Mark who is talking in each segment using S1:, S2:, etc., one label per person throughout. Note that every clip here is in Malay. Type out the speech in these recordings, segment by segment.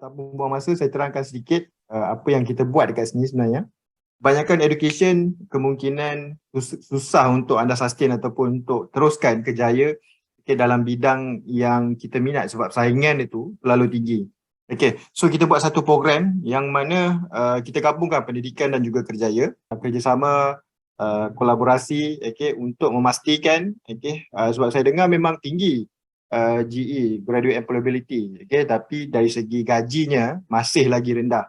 S1: tanpa membuang masa, saya terangkan sedikit apa yang kita buat dekat sini sebenarnya. Kebanyakan education kemungkinan susah untuk anda sustain ataupun untuk teruskan kerjaya dalam bidang yang kita minat sebab saingan itu terlalu tinggi. Okay, so kita buat satu program yang mana kita gabungkan pendidikan dan juga kerjaya, kerjasama, kolaborasi, untuk memastikan, sebab saya dengar memang tinggi GE, Graduate Employability, tapi dari segi gajinya masih lagi rendah.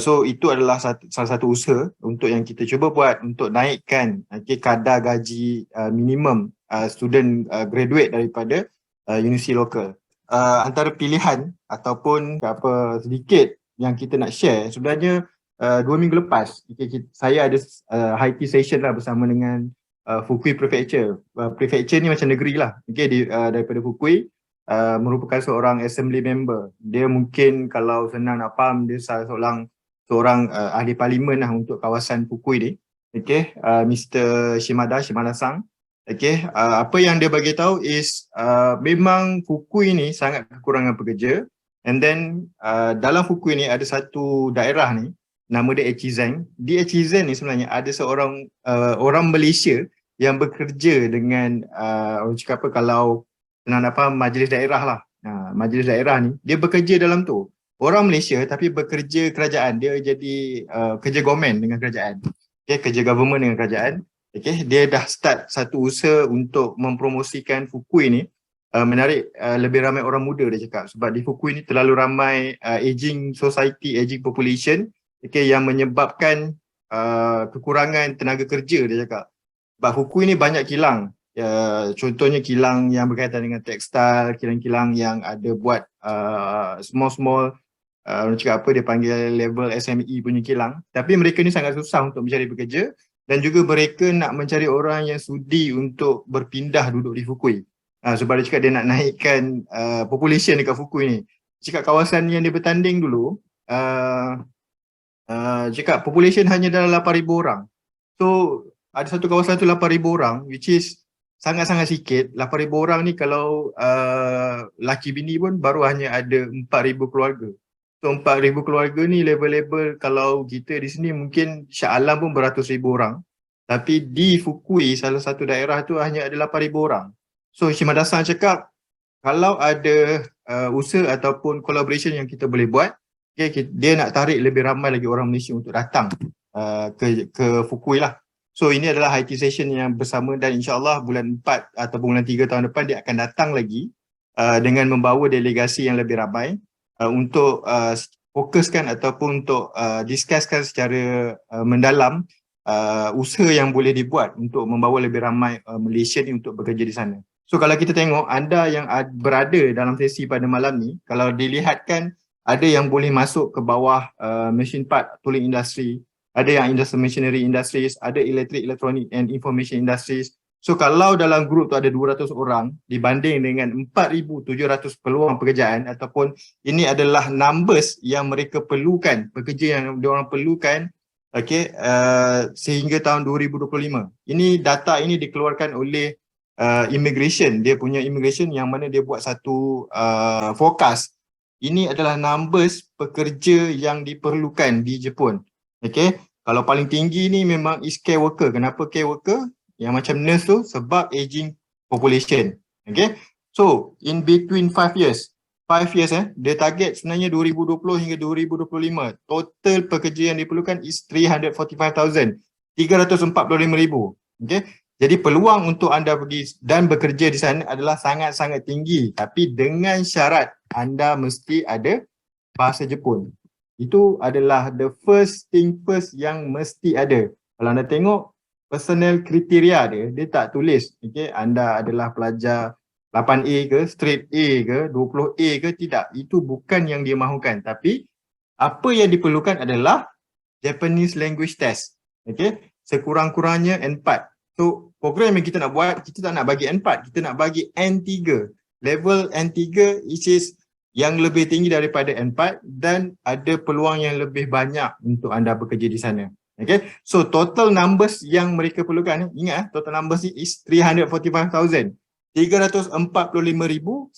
S1: So itu adalah salah satu usaha untuk yang kita cuba buat untuk naikkan kadar gaji minimum student graduate daripada universiti lokal. Antara pilihan ataupun sedikit yang kita nak share sebenarnya 2 minggu lepas saya ada high tea session lah bersama dengan Fukui Prefecture. Prefecture ni macam negeri lah, daripada Fukui. Merupakan seorang assembly member. Dia mungkin kalau senang nak faham, dia seorang ahli parlimen lah untuk kawasan Fukui ni. Mr. Shimada-san. Apa yang dia bagi tahu is memang Fukui ni sangat kekurangan pekerja, and then dalam Fukui ni ada satu daerah ni nama dia Echizen. Di Echizen ni sebenarnya ada seorang orang Malaysia yang bekerja dengan orang cakap apa, kalau senang nak faham, majlis daerah lah. Majlis daerah ni dia bekerja dalam tu. Orang Malaysia tapi bekerja kerajaan, dia jadi kerja government dengan kerajaan. Kerja government dengan kerajaan. Dia dah start satu usaha untuk mempromosikan Fukui ni, menarik lebih ramai orang muda, dia cakap. Sebab di Fukui ni terlalu ramai aging society, aging population, yang menyebabkan kekurangan tenaga kerja, dia cakap. Sebab Fukui ni banyak kilang. Contohnya kilang yang berkaitan dengan tekstil, kilang-kilang yang ada buat small orang cakap apa, dia panggil level SME punya kilang. Tapi mereka ni sangat susah untuk mencari pekerja, dan juga mereka nak mencari orang yang sudi untuk berpindah duduk di Fukui. Sebab dia cakap dia nak naikkan population dekat Fukui ni. Cakap kawasan yang dia bertanding dulu, cakap population hanya dalam 8,000 orang. So ada satu kawasan tu 8,000 orang, which is sangat-sangat sikit. 8,000 orang ni kalau laki bini pun baru hanya ada 4,000 keluarga. So 4,000 keluarga ni level-level, kalau kita di sini mungkin Shah Alam pun beratus ribu orang. Tapi di Fukui, salah satu daerah tu hanya ada 8,000 orang. So Shimada-san cakap, kalau ada usaha ataupun collaboration yang kita boleh buat, dia nak tarik lebih ramai lagi orang Malaysia untuk datang ke Fukui lah. So ini adalah high tea session yang bersama, dan insyaAllah bulan 4 atau bulan 3 tahun depan dia akan datang lagi dengan membawa delegasi yang lebih ramai untuk fokuskan ataupun untuk discusskan secara mendalam usaha yang boleh dibuat untuk membawa lebih ramai Malaysia ni untuk bekerja di sana. So kalau kita tengok anda yang berada dalam sesi pada malam ni, kalau dilihatkan ada yang boleh masuk ke bawah machine part tooling industry, ada yang industrial machinery industries, ada electric, electronic and information industries. So kalau dalam grup tu ada 200 orang dibanding dengan 4,700 peluang pekerjaan, ataupun ini adalah numbers yang mereka perlukan, pekerja yang diorang perlukan, sehingga tahun 2025. Ini data ini dikeluarkan oleh immigration, dia punya immigration yang mana dia buat satu forecast. Ini adalah numbers pekerja yang diperlukan di Jepun. Kalau paling tinggi ni memang is care worker. Kenapa care worker? Yang macam nurse tu sebab aging population. So in between 5 years, dia target sebenarnya 2020 hingga 2025. Total pekerja yang diperlukan is 345,000. Jadi peluang untuk anda pergi dan bekerja di sana adalah sangat-sangat tinggi. Tapi dengan syarat anda mesti ada bahasa Jepun. Itu adalah the first thing first yang mesti ada. Kalau anda tengok personal kriteria dia tak tulis anda adalah pelajar 8A ke, straight A ke, 20A ke, tidak. Itu bukan yang dia mahukan. Tapi apa yang diperlukan adalah Japanese language test. Sekurang-kurangnya N4. So program yang kita nak buat, kita tak nak bagi N4, kita nak bagi N3. Level N3 is yang lebih tinggi daripada N4 dan ada peluang yang lebih banyak untuk anda bekerja di sana. So total numbers yang mereka perlukan, ingat total numbers ni is 345,000. 345,150.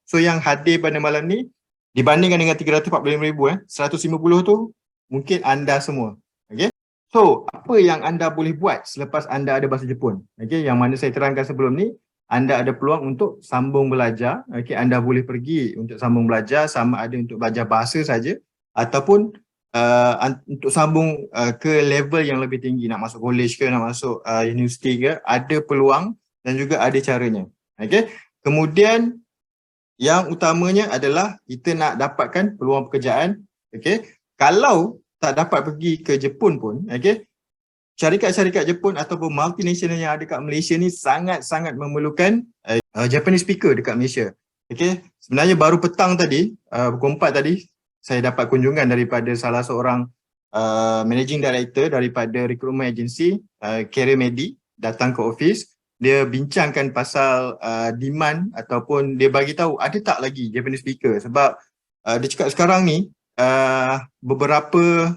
S1: So yang hadir pada malam ni Dibandingkan dengan 345,000, 150 tu mungkin anda semua. Okay? So, apa yang anda boleh buat selepas anda ada bahasa Jepun? Okay? Yang mana saya terangkan sebelum ni, anda ada peluang untuk sambung belajar. Okay? Anda boleh pergi untuk sambung belajar, sama ada untuk belajar bahasa saja ataupun untuk sambung ke level yang lebih tinggi, nak masuk college ke, nak masuk universiti ke, ada peluang dan juga ada caranya. Okay? Kemudian yang utamanya adalah kita nak dapatkan peluang pekerjaan. Okay? Kalau tak dapat pergi ke Jepun pun, okay, syarikat-syarikat Jepun ataupun multinational yang ada kat Malaysia ni sangat-sangat memerlukan Japanese speaker dekat Malaysia. Okay? Sebenarnya baru petang tadi, pukul 4 tadi, saya dapat kunjungan daripada salah seorang managing director daripada recruitment agency, Career Medi, datang ke office. Dia bincangkan pasal demand ataupun dia bagi tahu ada tak lagi Japanese speaker, sebab dia cakap sekarang ni beberapa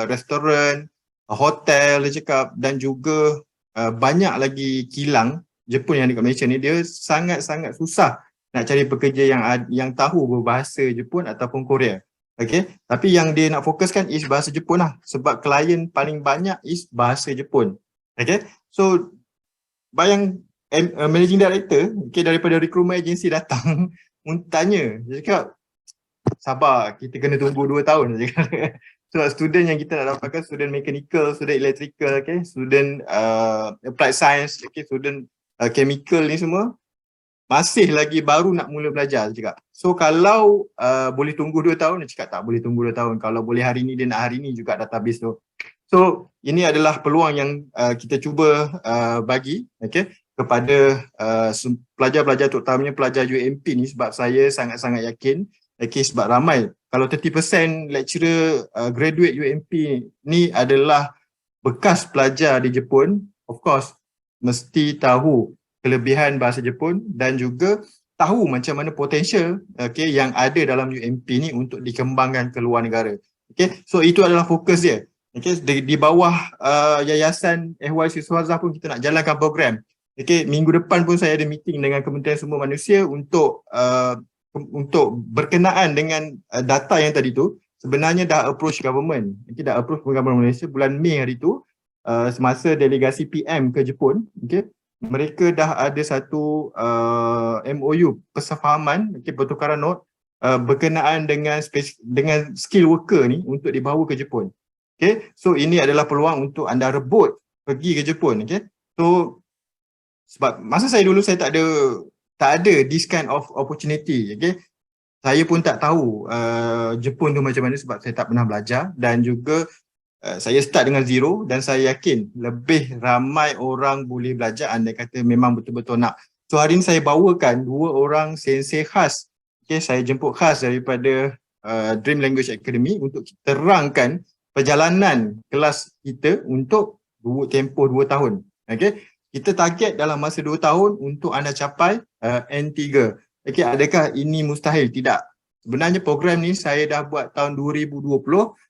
S1: restoran, hotel dia cakap, dan juga banyak lagi kilang Jepun yang dekat Malaysia ni, dia sangat-sangat susah nak cari pekerja yang tahu berbahasa Jepun ataupun Korea. Okay, tapi yang dia nak fokuskan is bahasa Jepun lah, sebab klien paling banyak is bahasa Jepun. Okay, so bayang managing director, okay, daripada recruitment agency datang untuk tanya, dia cakap sabar, kita kena tunggu 2 tahun saja. Sebab student yang kita nak dapatkan student mechanical, student electrical, okay, student applied science, okay, student chemical ni semua masih lagi baru nak mula belajar, dia cakap. So kalau boleh tunggu 2 tahun, dia cakap tak boleh tunggu 2 tahun. Kalau boleh hari ni, dia nak hari ni juga database tu. So ini adalah peluang yang kita cuba bagi, okay, kepada pelajar-pelajar, terutamanya pelajar UMP ni, sebab saya sangat-sangat yakin, okay, sebab ramai, kalau 30% lecturer graduate UMP ni adalah bekas pelajar di Jepun, of course mesti tahu kelebihan bahasa Jepun dan juga tahu macam mana potensial, okay, yang ada dalam UMP ni untuk dikembangkan ke luar negara. Okay, so itu adalah fokus dia. Okay, di bawah Yayasan Ehwal Siswazah pun kita nak jalankan program. Okay, minggu depan pun saya ada meeting dengan Kementerian Sumber Manusia untuk berkenaan dengan data yang tadi tu. Sebenarnya dah approach government. Okay, dah approach government Malaysia bulan Mei hari tu, semasa delegasi PM ke Jepun. Okay, mereka dah ada satu MOU persefahaman, okay, pertukaran note berkenaan dengan skill worker ni untuk dibawa ke Jepun. Okay, so ini adalah peluang untuk anda rebut pergi ke Jepun. Okay, so sebab masa saya dulu saya tak ada this kind of opportunity. Okay, saya pun tak tahu Jepun tu macam mana sebab saya tak pernah belajar, dan juga saya start dengan zero, dan saya yakin lebih ramai orang boleh belajar andai kata memang betul-betul nak. So hari ni saya bawakan 2 orang sensei khas. Okay, saya jemput khas daripada Dream Language Academy untuk terangkan perjalanan kelas kita untuk tempoh 2 tahun. Okay, kita target dalam masa 2 tahun untuk anda capai N3. Okay, adakah ini mustahil? Tidak. Sebenarnya program ni saya dah buat tahun 2020.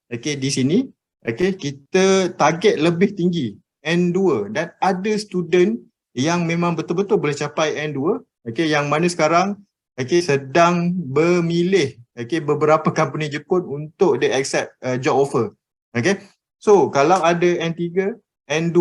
S1: Okay, di sini. Okay, kita target lebih tinggi N2, dan ada student yang memang betul-betul boleh capai N2. Okay, yang mana sekarang okay, sedang bermilih beberapa company Jepun untuk dia accept job offer. Okay, so kalau ada N3, N2,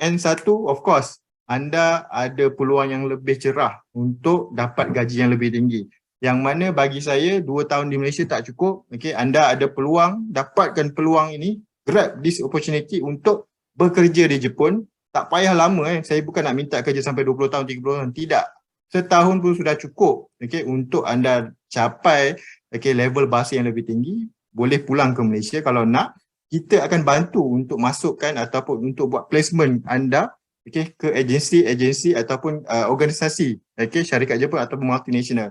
S1: N1, of course anda ada peluang yang lebih cerah untuk dapat gaji yang lebih tinggi. Yang mana bagi saya 2 tahun di Malaysia tak cukup. Okay, anda ada peluang, dapatkan peluang ini, grab this opportunity untuk bekerja di Jepun. Tak payah lama. Saya bukan nak minta kerja sampai 20 tahun, 30 tahun. Tidak. Setahun pun sudah cukup, okay, untuk anda capai level bahasa yang lebih tinggi. Boleh pulang ke Malaysia kalau nak. Kita akan bantu untuk masukkan ataupun untuk buat placement anda ke agensi ataupun organisasi syarikat Jepun ataupun multinational.